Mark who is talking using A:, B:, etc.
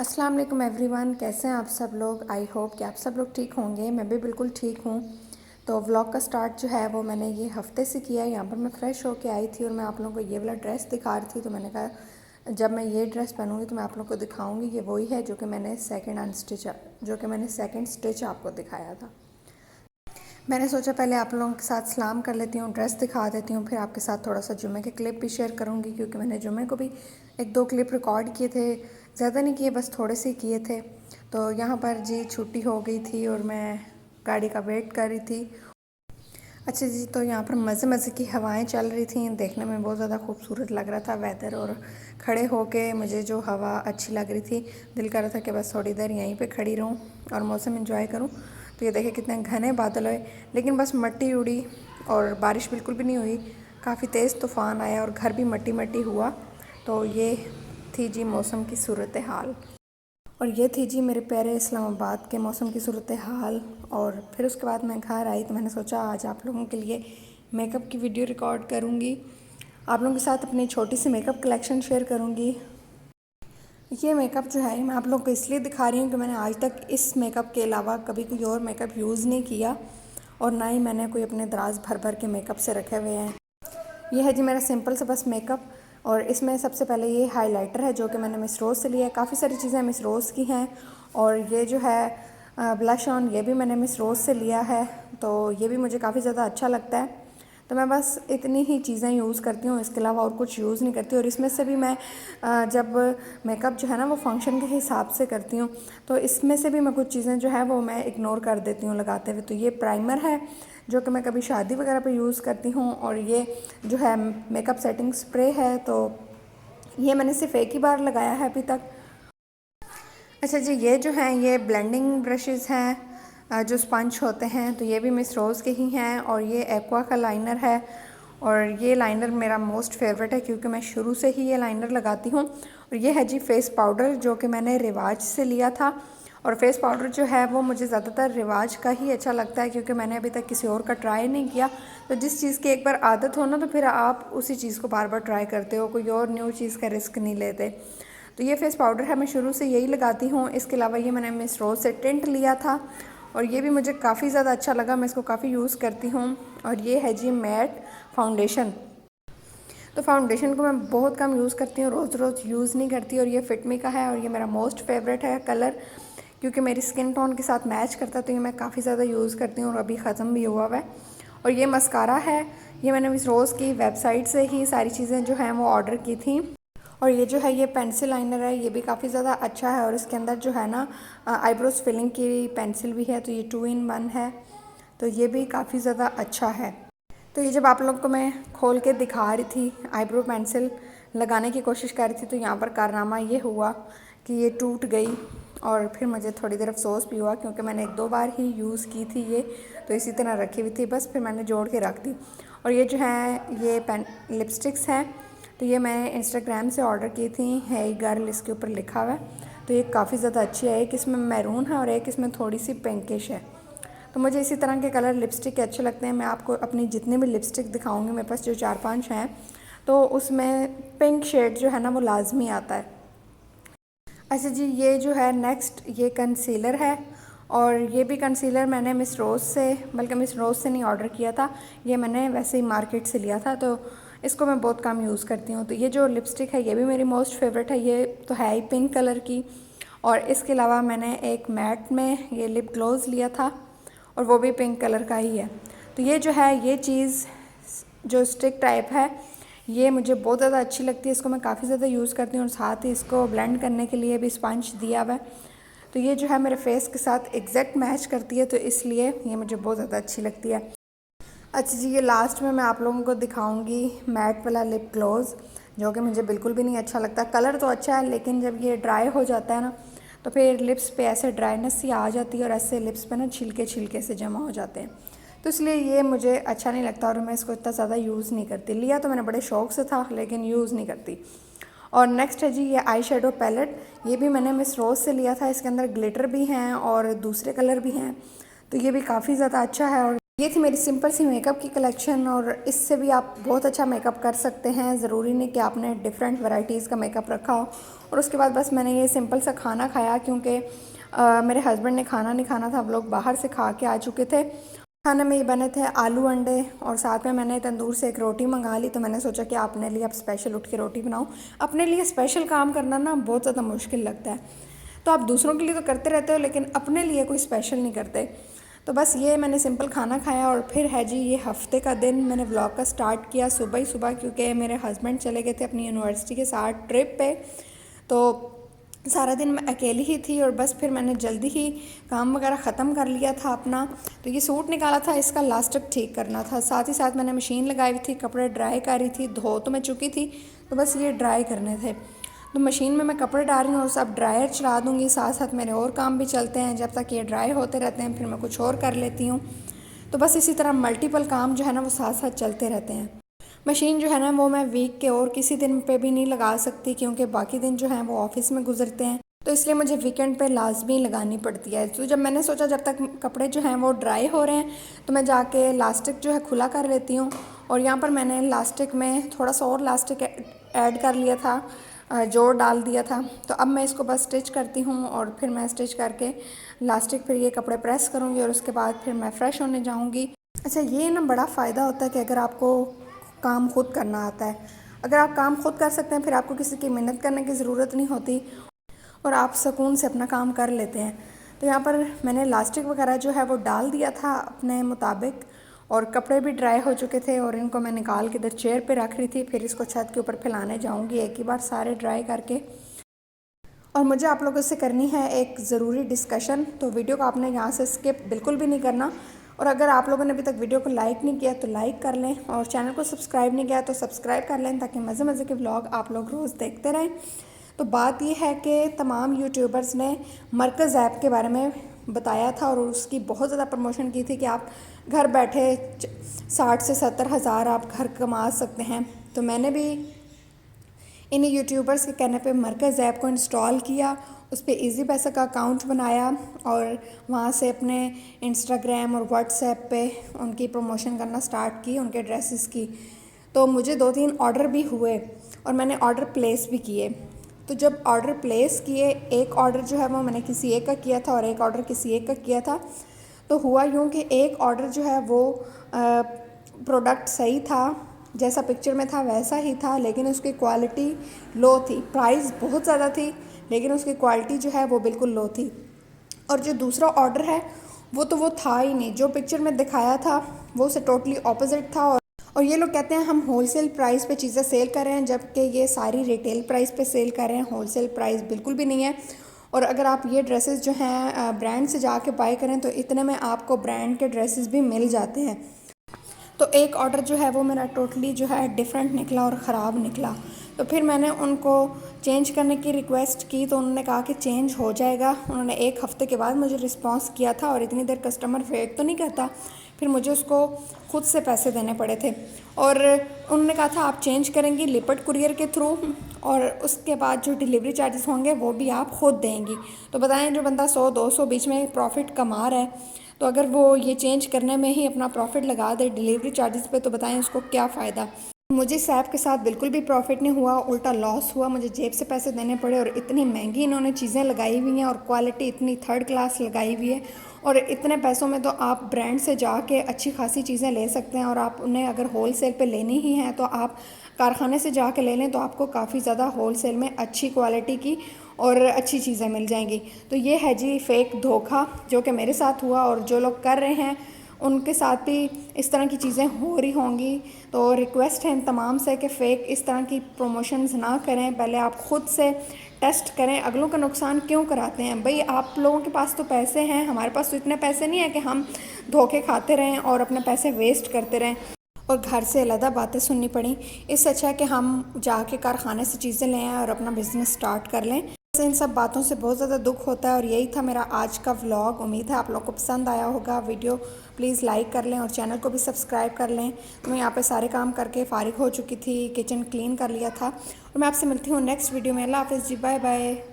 A: अस्सलाम वालेकुम एवरीवन, कैसे हैं आप सब लोग। आई होप कि आप सब लोग ठीक होंगे। मैं भी बिल्कुल ठीक हूँ। तो व्लॉग का स्टार्ट जो है वो मैंने ये हफ्ते से किया है। यहाँ पर मैं फ़्रेश होके आई थी और मैं आप लोगों को ये वाला ड्रेस दिखा रही थी। तो मैंने कहा जब मैं ये ड्रेस पहनूँगी तो मैं आप लोगों को दिखाऊँगी। ये वही है जो कि मैंने सेकेंड स्टिच आपको दिखाया था। मैंने सोचा पहले आप लोगों के साथ सलाम कर लेती हूँ, ड्रेस दिखा देती हूँ, फिर आपके साथ थोड़ा सा जुमे के क्लिप भी शेयर करूँगी, क्योंकि मैंने जुमे को भी एक दो क्लिप रिकॉर्ड किए थे। ज़्यादा नहीं किए, बस थोड़े से किए थे। तो यहाँ पर जी छुट्टी हो गई थी और मैं गाड़ी का वेट कर रही थी। अच्छा जी, तो यहाँ पर मज़े मज़े की हवाएं चल रही थी, देखने में बहुत ज़्यादा खूबसूरत लग रहा था वेदर। और खड़े होके मुझे जो हवा अच्छी लग रही थी, दिल कर रहा था कि बस थोड़ी देर यहीं पे खड़ी रहूँ और मौसम एंजॉय करूँ। तो ये देखे कितने घने बादल हुए, लेकिन बस मिट्टी उड़ी और बारिश बिल्कुल भी नहीं हुई। काफ़ी तेज़ तूफ़ान आया और घर भी मट्टी मट्टी हुआ। तो ये थी जी मौसम की सूरत हाल। और ये थी जी मेरे प्यारे इस्लामाबाद के मौसम की सूरत हाल। और फिर उसके बाद मैं घर आई तो मैंने सोचा आज आप लोगों के लिए मेकअप की वीडियो रिकॉर्ड करूँगी। आप लोगों के साथ अपनी छोटी सी मेकअप कलेक्शन शेयर करूँगी। ये मेकअप जो है मैं आप लोगों को इसलिए दिखा रही हूँ कि मैंने आज तक इस मेकअप के अलावा कभी कोई और मेकअप यूज़ नहीं किया, और ना ही मैंने कोई अपने दराज भर भर के मेकअप से रखे हुए हैं। ये है जी मेरा सिंपल सा बस मेकअप। और इसमें सबसे पहले ये हाइलाइटर है जो कि मैंने मिस रोज़ से लिया है। काफ़ी सारी चीज़ें मिस रोज़ की हैं। और ये जो है ब्लश ऑन, ये भी मैंने मिस रोज़ से लिया है। तो ये भी मुझे काफ़ी ज़्यादा अच्छा लगता है। तो मैं बस इतनी ही चीज़ें यूज़ करती हूँ, इसके अलावा और कुछ यूज़ नहीं करती। और इसमें से भी मैं जब मेकअप जो है ना वो फंक्शन के हिसाब से करती हूँ, तो इसमें से भी मैं कुछ चीज़ें जो है वो मैं इग्नोर कर देती हूँ लगाते हुए। तो ये प्राइमर है जो कि मैं कभी शादी वगैरह पे यूज़ करती हूँ। और ये जो है मेकअप सेटिंग स्प्रे है, तो ये मैंने सिर्फ एक ही बार लगाया है अभी तक। अच्छा जी, ये जो हैं ये ब्लेंडिंग ब्रशेज़ हैं जो स्पंज होते हैं, तो ये भी मिस रोज़ के ही हैं। और ये एक्वा का लाइनर है, और ये लाइनर मेरा मोस्ट फेवरेट है क्योंकि मैं शुरू से ही ये लाइनर लगाती हूँ। और ये है जी फेस पाउडर जो कि मैंने रिवाज से लिया था। और फेस पाउडर जो है वो मुझे ज़्यादातर रिवाज का ही अच्छा लगता है, क्योंकि मैंने अभी तक किसी और का ट्राई नहीं किया। तो जिस चीज़ की एक बार आदत हो ना, तो फिर आप उसी चीज़ को बार बार ट्राई करते हो, कोई और न्यू चीज़ का रिस्क नहीं लेते। तो ये फेस पाउडर है, मैं शुरू से यही लगाती हूँ। इसके अलावा ये मैंने मिस रोज़ से टिंट लिया था, और ये भी मुझे काफ़ी ज़्यादा अच्छा लगा, मैं इसको काफ़ी यूज़ करती हूँ। और ये है जी मैट फाउंडेशन। तो फाउंडेशन को मैं बहुत कम यूज़ करती हूँ, रोज़ रोज़ यूज़ नहीं करती। और ये फिटमी का है, और ये मेरा मोस्ट फेवरेट है कलर, क्योंकि मेरी स्किन टोन के साथ मैच करता है। तो ये मैं काफ़ी ज़्यादा यूज़ करती हूँ और अभी ख़त्म भी हुआ है। और ये मस्कारा है, ये मैंने मिस रोज़ की वेबसाइट से ही सारी चीज़ें जो हैं वो ऑर्डर की थी। और ये जो है ये पेंसिल लाइनर है, ये भी काफ़ी ज़्यादा अच्छा है। और इसके अंदर जो है ना आईब्रोज फिलिंग की पेंसिल भी है, तो ये 2 in 1 है। तो ये भी काफ़ी ज़्यादा अच्छा है। तो ये जब आप लोग को मैं खोल के दिखा रही थी, आईब्रो पेंसिल लगाने की कोशिश कर रही थी, तो यहाँ पर कारनामा ये हुआ कि ये टूट गई। और फिर मुझे थोड़ी देर अफसोस भी हुआ, क्योंकि मैंने एक दो बार ही यूज़ की थी ये, तो इसी तरह रखी हुई थी, बस फिर मैंने जोड़ के रख दी। और ये जो है ये पेन लिपस्टिक्स हैं, तो ये मैंने इंस्टाग्राम से ऑर्डर की थी। है गर्ल इसके ऊपर लिखा हुआ है। तो ये काफ़ी ज़्यादा अच्छी है। एक इसमें मैरून है और एक इसमें थोड़ी सी पिंकिश है। तो मुझे इसी तरह के कलर लिपस्टिक के अच्छे लगते हैं। मैं आपको अपनी जितनी भी लिपस्टिक दिखाऊंगी, मेरे पास जो 4-5 हैं, तो उसमें पिंक शेड जो है ना वो लाजमी आता है। अच्छा जी, ये जो है नेक्स्ट ये कंसीलर है, और ये भी कंसीलर मैंने मिस रोज़ से, बल्कि मिस रोज़ से नहीं ऑर्डर किया था, ये मैंने वैसे ही मार्केट से लिया था। तो इसको मैं बहुत कम यूज़ करती हूँ। तो ये जो लिपस्टिक है ये भी मेरी मोस्ट फेवरेट है। ये तो है ही पिंक कलर की। और इसके अलावा मैंने एक मैट में ये लिप ग्लोज लिया था, और वो भी पिंक कलर का ही है। तो ये जो है ये चीज़ जो स्टिक टाइप है, ये मुझे बहुत ज़्यादा अच्छी लगती है। इसको मैं काफ़ी ज़्यादा यूज़ करती हूँ, और साथ ही इसको ब्लेंड करने के लिए भी स्पंज दिया हुआ है। तो ये जो है मेरे फेस के साथ एग्जैक्ट मैच करती है, तो इसलिए ये मुझे बहुत ज़्यादा अच्छी लगती है। अच्छा जी, ये लास्ट में मैं आप लोगों को दिखाऊंगी मैट वाला लिप ग्लोज़, जो कि मुझे बिल्कुल भी नहीं अच्छा लगता। कलर तो अच्छा है, लेकिन जब ये ड्राई हो जाता है ना, तो फिर लिप्स पे ऐसे ड्राइनेस सी आ जाती है, और ऐसे लिप्स पे ना छिलके छिलके से जमा हो जाते हैं। तो इसलिए ये मुझे अच्छा नहीं लगता, और मैं इसको इतना ज़्यादा यूज़ नहीं करती। लिया तो मैंने बड़े शौक़ से था, लेकिन यूज़ नहीं करती। और नेक्स्ट है जी ये आई शेडो पैलेट। ये भी मैंने मिस रोज़ से लिया था। इसके अंदर ग्लिटर भी हैं और दूसरे कलर भी हैं, तो ये भी काफ़ी ज़्यादा अच्छा है। और ये थी मेरी सिंपल सी मेकअप की कलेक्शन, और इससे भी आप बहुत अच्छा मेकअप कर सकते हैं। ज़रूरी नहीं कि आपने डिफरेंट वैरायटीज़ का मेकअप रखा हो। और उसके बाद बस मैंने ये सिंपल सा खाना खाया, क्योंकि मेरे हस्बैंड ने खाना नहीं खाना था, हम लोग बाहर से खा के आ चुके थे। खाने में ये बने थे आलू अंडे, और साथ में मैंने तंदूर से एक रोटी मंगा ली। तो मैंने सोचा कि अपने लिए अब स्पेशल उठ के रोटी बनाऊँ। अपने लिए स्पेशल काम करना ना बहुत ज़्यादा मुश्किल लगता है। तो आप दूसरों के लिए तो करते रहते हो, लेकिन अपने लिए कोई स्पेशल नहीं करते। तो बस ये मैंने सिंपल खाना खाया, और फिर है जी ये हफ्ते का दिन मैंने व्लॉग का स्टार्ट किया सुबह ही सुबह, क्योंकि मेरे हस्बैंड चले गए थे अपनी यूनिवर्सिटी के साथ ट्रिप पे। तो सारा दिन मैं अकेली ही थी, और बस फिर मैंने जल्दी ही काम वगैरह ख़त्म कर लिया था अपना। तो ये सूट निकाला था, इसका लास्टिक ठीक करना था। साथ ही साथ मैंने मशीन लगाई हुई थी, कपड़े ड्राई कर रही थी। धो तो मैं चुकी थी, तो बस ये ड्राई करने थे। तो मशीन में मैं कपड़े डाल रही हूँ और सब ड्रायर चला दूँगी। साथ साथ मेरे और काम भी चलते हैं, जब तक ये ड्राई होते रहते हैं फिर मैं कुछ और कर लेती हूँ। तो बस इसी तरह मल्टीपल काम जो है ना वो साथ साथ चलते रहते हैं। मशीन जो है ना वो मैं वीक के और किसी दिन पे भी नहीं लगा सकती, क्योंकि बाकी दिन जो है वो ऑफिस में गुजरते हैं। तो इसलिए मुझे वीकेंड पे लाजमी लगानी पड़ती है। तो जब मैंने सोचा जब तक कपड़े जो हैं वो ड्राई हो रहे हैं, तो मैं जाके लास्टिक जो है खुला कर लेती हूँ। और यहाँ पर मैंने लास्टिक में थोड़ा सा और लास्टिक ऐड कर लिया था, जोड़ डाल दिया था। तो अब मैं इसको बस स्टिच करती हूँ, और फिर मैं स्टिच करके लास्टिक पर ये कपड़े प्रेस करूँगी, और उसके बाद फिर मैं फ़्रेश होने जाऊँगी। अच्छा, ये ना बड़ा फ़ायदा होता है कि अगर आपको काम खुद करना आता है। अगर आप काम खुद कर सकते हैं, फिर आपको किसी की मेहनत करने की ज़रूरत नहीं होती, और आप सुकून से अपना काम कर लेते हैं। तो यहाँ पर मैंने लास्टिक वगैरह जो है वो डाल दिया था अपने मुताबिक, और कपड़े भी ड्राई हो चुके थे, और इनको मैं निकाल के इधर चेयर पे रख रही थी। फिर इसको छत के ऊपर फैलाने जाऊँगी एक ही बार सारे ड्राई करके। और मुझे आप लोगों से करनी है एक ज़रूरी डिस्कशन, तो वीडियो को आपने यहाँ से स्किप बिल्कुल भी नहीं करना। और अगर आप लोगों ने अभी तक वीडियो को लाइक नहीं किया तो लाइक कर लें, और चैनल को सब्सक्राइब नहीं किया तो सब्सक्राइब कर लें, ताकि मज़े मज़े के व्लॉग आप लोग रोज़ देखते रहें। तो बात ये है कि तमाम यूट्यूबर्स ने मरकज़ ऐप के बारे में बताया था, और उसकी बहुत ज़्यादा प्रमोशन की थी कि आप घर बैठे 60 से 70 हज़ार आप घर कमा सकते हैं। तो मैंने भी इन यूट्यूबर्स के कहने पे मरकज़ ऐप को इंस्टॉल किया, उस पर ईज़ी पैसा का अकाउंट बनाया, और वहाँ से अपने इंस्टाग्राम और व्हाट्सएप पे उनकी प्रमोशन करना स्टार्ट की, उनके ड्रेसेस की। तो मुझे 2-3 ऑर्डर भी हुए, और मैंने ऑर्डर प्लेस भी किए। तो जब ऑर्डर प्लेस किए, एक ऑर्डर जो है वो मैंने किसी एक का किया था, और एक ऑर्डर किसी एक का किया था। तो हुआ यूँ कि एक ऑर्डर जो है वो प्रोडक्ट सही था, जैसा पिक्चर में था वैसा ही था, लेकिन उसकी क्वालिटी लो थी। प्राइस बहुत ज़्यादा थी, लेकिन उसकी क्वालिटी जो है वो बिल्कुल लो थी। और जो दूसरा ऑर्डर है वो था ही नहीं, जो पिक्चर में दिखाया था वो उससे टोटली ऑपोजिट था। और ये लोग कहते हैं हम होलसेल प्राइस पे चीज़ें सेल कर रहे हैं, जबकि ये सारी रिटेल प्राइस पे सेल कर रहे हैं। होलसेल प्राइस बिल्कुल भी नहीं है। और अगर आप ये ड्रेसेस जो हैं ब्रांड से जाके बाय करें, तो इतने में आपको ब्रांड के ड्रेसेस भी मिल जाते हैं। तो एक ऑर्डर जो है वो मेरा टोटली जो है डिफरेंट निकला और ख़राब निकला। तो फिर मैंने उनको चेंज करने की रिक्वेस्ट की, तो उन्होंने कहा कि चेंज हो जाएगा। उन्होंने 1 हफ़्ते के बाद मुझे रिस्पांस किया था, और इतनी देर कस्टमर वेट तो नहीं करता। फिर मुझे उसको खुद से पैसे देने पड़े थे, और उन्होंने कहा था आप चेंज करेंगी लिपट कुरियर के थ्रू, और उसके बाद जो डिलीवरी चार्जेस होंगे वो भी आप खुद देंगी। तो बताएं, जो बंदा 100-200 बीच में प्रॉफिट कमा रहा है, तो अगर वो ये चेंज करने में ही अपना प्रॉफिट लगा दे डिलीवरी चार्जेस पे, तो बताएं उसको क्या फ़ायदा। मुझे इस ऐप के साथ बिल्कुल भी प्रॉफिट नहीं हुआ, उल्टा लॉस हुआ। मुझे जेब से पैसे देने पड़े, और इतनी महंगी इन्होंने चीज़ें लगाई हुई हैं, और क्वालिटी इतनी थर्ड क्लास लगाई हुई है। और इतने पैसों में तो आप ब्रांड से जाके अच्छी खासी चीज़ें ले सकते हैं, और आप उन्हें अगर होल सेल पर लेनी ही हैं तो आप कारखाने से जाके ले लें, तो आपको काफ़ी ज़्यादा होल सेल में अच्छी क्वालिटी की और अच्छी चीज़ें मिल जाएंगी। तो ये है जी फेक धोखा, जो कि मेरे साथ हुआ, और जो लोग कर रहे हैं उनके साथ भी इस तरह की चीज़ें हो रही होंगी। तो रिक्वेस्ट है इन तमाम से कि फ़ेक इस तरह की प्रमोशंस ना करें। पहले आप ख़ुद से टेस्ट करें, अगलों का नुकसान क्यों कराते हैं भाई। आप लोगों के पास तो पैसे हैं, हमारे पास तो इतने पैसे नहीं है कि हम धोखे खाते रहें और अपने पैसे वेस्ट करते रहें, और घर से अलग बातें सुननी पड़ी। इससे अच्छा है कि हम जाके कारखाने से चीज़ें ले आएँ और अपना बिज़नेस स्टार्ट कर लें। इन सब बातों से बहुत ज़्यादा दुख होता है। और यही था मेरा आज का व्लॉग। उम्मीद है आप लोग को पसंद आया होगा। वीडियो प्लीज़ लाइक कर लें, और चैनल को भी सब्सक्राइब कर लें। तो मैं यहाँ पे सारे काम करके फ़ारिग हो चुकी थी, किचन क्लीन कर लिया था, और मैं आपसे मिलती हूँ नेक्स्ट वीडियो में। अल्लाह हाफ़िज़ जी, बाय बाय।